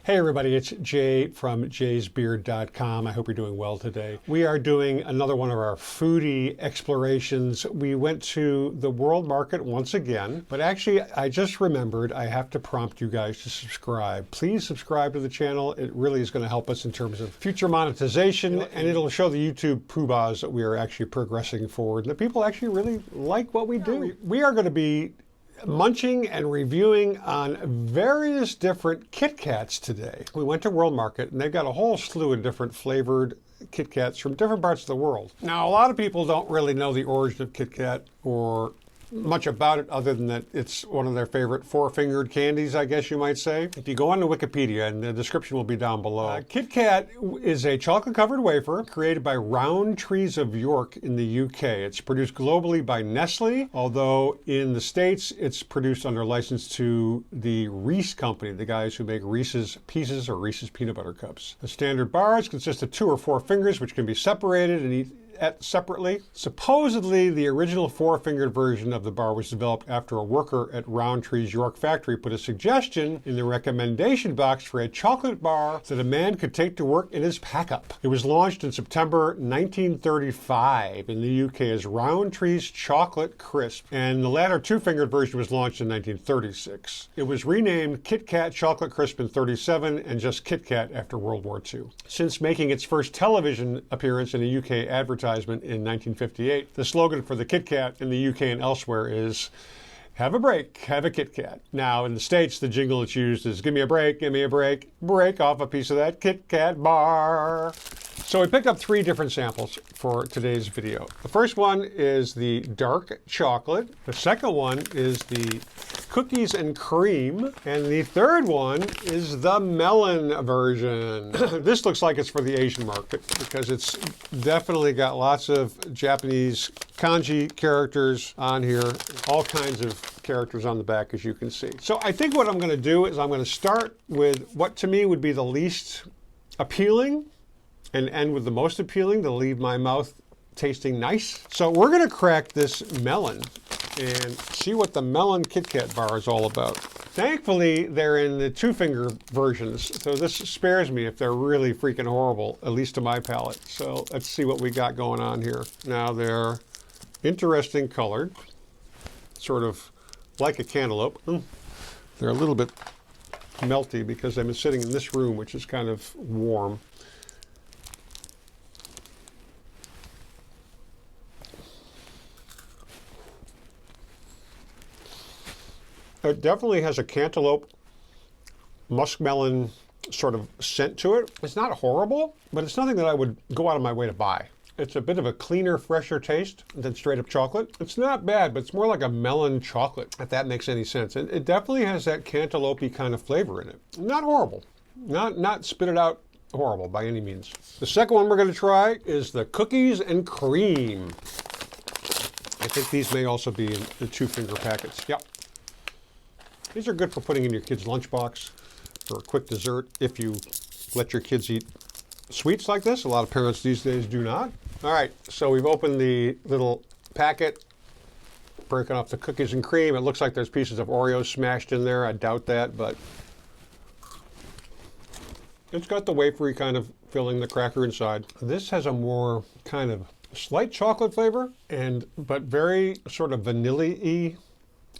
Hey everybody, it's Jay from jaysbeard.com. I hope you're doing well today. We are doing another one of our foodie explorations. We went to the world market once again, but actually I just remembered I have to prompt you guys to subscribe. Please subscribe to the channel. It really is going to help us in terms of future monetization, and it'll show the YouTube poobahs that we are actually progressing forward and that people actually really like what we do. We are going to be munching and reviewing on various different KitKats today. We went to World Market and they've got a whole slew of different flavored KitKats from different parts of the world. Now, a lot of people don't really know the origin of KitKat or much about it other than that it's one of their favorite four-fingered candies, I guess you might say. If you go onto Wikipedia, and the description will be down below. KitKat is a chocolate-covered wafer created by Rowntree of York in the UK. It's produced globally by Nestle, although in the States it's produced under license to the Reese company, the guys who make Reese's Pieces or Reese's Peanut Butter Cups. The standard bars consist of 2 or 4 fingers, which can be separated and eaten separately. Supposedly, the original four-fingered version of the bar was developed after a worker at Rowntree's York factory put a suggestion in the recommendation box for a chocolate bar that a man could take to work in his pack-up. It was launched in September 1935 in the UK as Rowntree's Chocolate Crisp, and the latter two-fingered version was launched in 1936. It was renamed KitKat Chocolate Crisp in 1937 and just KitKat after World War II. Since making its first television appearance in a UK advertisement in 1958, the slogan for the KitKat in the UK and elsewhere is, "Have a break, have a KitKat." Now, in the States, the jingle that's used is, "Give me a break, break off a piece of that KitKat bar." So we picked up 3 different samples for today's video. The first one is the dark chocolate. The second one is the cookies and cream. And the third one is the melon version. This looks like it's for the Asian market because it's definitely got lots of Japanese kanji characters on here, all kinds of characters on the back, as you can see. So I think what I'm going to do is I'm going to start with what to me would be the least appealing and end with the most appealing to leave my mouth tasting nice. So we're going to crack this melon and see what the melon KitKat bar is all about. Thankfully, they're in the 2-finger versions, so this spares me if they're really freaking horrible, at least to my palate. So let's see what we got going on here. Now they're interesting colored, sort of like a cantaloupe. They're a little bit melty because I've been sitting in this room, which is kind of warm. It definitely has a cantaloupe, muskmelon sort of scent to it. It's not horrible, but it's nothing that I would go out of my way to buy. It's a bit of a cleaner, fresher taste than straight up chocolate. It's not bad, but it's more like a melon chocolate, if that makes any sense. It definitely has that cantaloupe-y kind of flavor in it. Not horrible. Not spit it out horrible by any means. The second one we're going to try is the cookies and cream. I think these may also be in the 2-finger packets. Yep. These are good for putting in your kid's lunchbox for a quick dessert if you let your kids eat sweets like this. A lot of parents these days do not. All right, so we've opened the little packet, breaking off the cookies and cream. It looks like there's pieces of Oreos smashed in there. I doubt that, but it's got the wafery kind of filling, the cracker inside. This has a more kind of slight chocolate flavor, but very sort of vanilla-y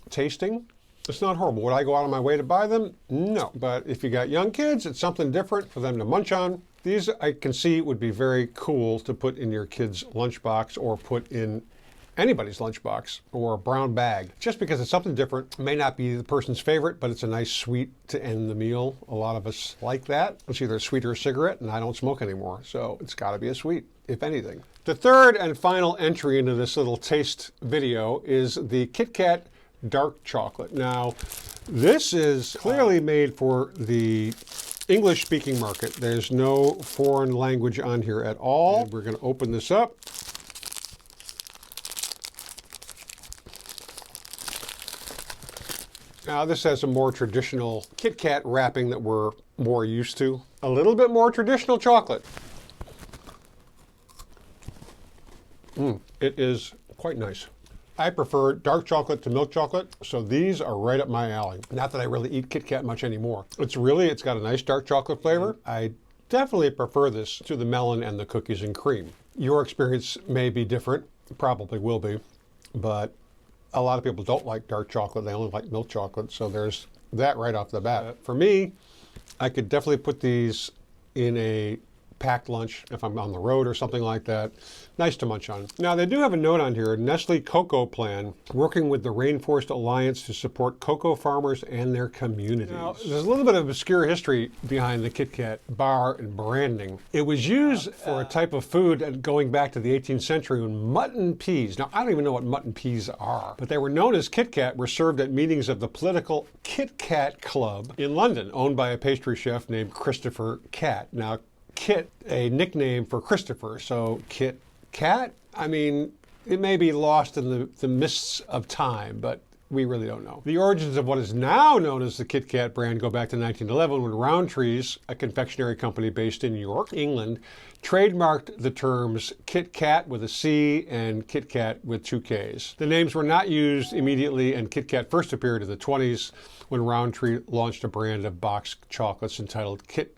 tasting. It's not horrible. Would I go out of my way to buy them? No. But if you got young kids, it's something different for them to munch on. These, I can see, would be very cool to put in your kid's lunchbox or put in anybody's lunchbox or a brown bag. Just because it's something different. It may not be the person's favorite, but it's a nice sweet to end the meal. A lot of us like that. It's either a sweet or a cigarette, and I don't smoke anymore, so it's got to be a sweet, if anything. The third and final entry into this little taste video is the KitKat dark chocolate. Now, this is clearly made for the English-speaking market. There's no foreign language on here at all. And we're going to open this up. Now, this has a more traditional KitKat wrapping that we're more used to. A little bit more traditional chocolate. It is quite nice. I prefer dark chocolate to milk chocolate, so these are right up my alley. Not that I really eat KitKat much anymore. It's got a nice dark chocolate flavor. I definitely prefer this to the melon and the cookies and cream. Your experience may be different, probably will be, but a lot of people don't like dark chocolate. They only like milk chocolate, so there's that right off the bat. For me, I could definitely put these in a packed lunch if I'm on the road or something like that. Nice to munch on. Now, they do have a note on here, Nestle Cocoa Plan, working with the Rainforest Alliance to support cocoa farmers and their communities. Now, there's a little bit of obscure history behind the KitKat bar and branding. It was used for a type of food going back to the 18th century when mutton peas, now I don't even know what mutton peas are, but they were known as KitKat, were served at meetings of the political KitKat Club in London, owned by a pastry chef named Christopher Cat. Now, Kit, a nickname for Christopher, so KitKat, I mean, it may be lost in the mists of time, but we really don't know. The origins of what is now known as the KitKat brand go back to 1911 when Rowntree, a confectionery company based in York, England, trademarked the terms KitKat with a C and KitKat with 2 Ks. The names were not used immediately, and KitKat first appeared in the 20s when Rowntree launched a brand of boxed chocolates entitled KitKat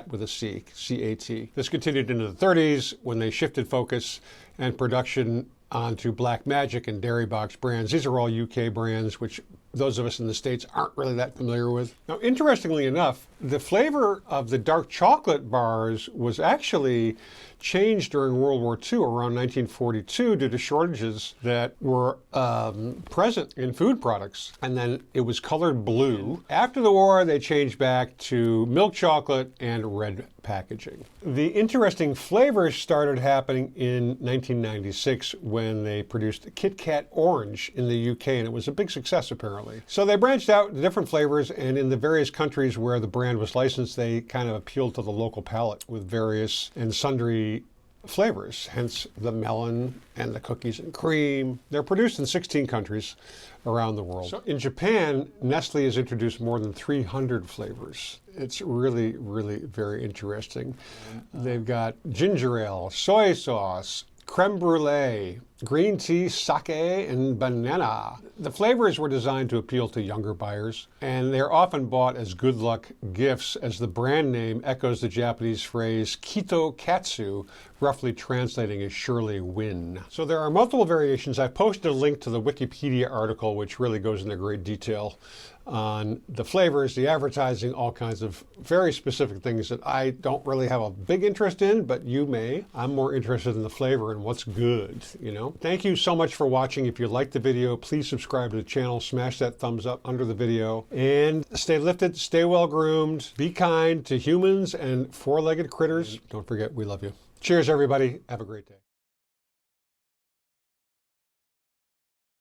with a C, C-A-T. This continued into the 30s when they shifted focus and production onto Black Magic and Dairy Box brands. These are all UK brands, which those of us in the States aren't really that familiar with. Now, interestingly enough, the flavor of the dark chocolate bars was actually changed during World War II, around 1942, due to shortages that were present in food products. And then it was colored blue. After the war, they changed back to milk chocolate and red packaging. The interesting flavors started happening in 1996 when they produced KitKat Orange in the UK, and it was a big success apparently. So they branched out to different flavors, and in the various countries where the brand was licensed, they kind of appealed to the local palate with various and sundry flavors, hence the melon and the cookies and cream. They're produced in 16 countries around the world. So in Japan, Nestle has introduced more than 300 flavors. It's really, really very interesting. They've got ginger ale, soy sauce, creme brulee, green tea, sake, and banana. The flavors were designed to appeal to younger buyers, and they're often bought as good luck gifts, as the brand name echoes the Japanese phrase Kito Katsu, roughly translating as surely win. So there are multiple variations. I posted a link to the Wikipedia article, which really goes into great detail on the flavors, the advertising, all kinds of very specific things that I don't really have a big interest in, but you may. I'm more interested in the flavor and what's good, you know? Thank you so much for watching. If you liked the video, please subscribe to the channel, smash that thumbs up under the video, and stay lifted, stay well groomed, be kind to humans and four-legged critters. Don't forget, we love you. Cheers, everybody. Have a great day.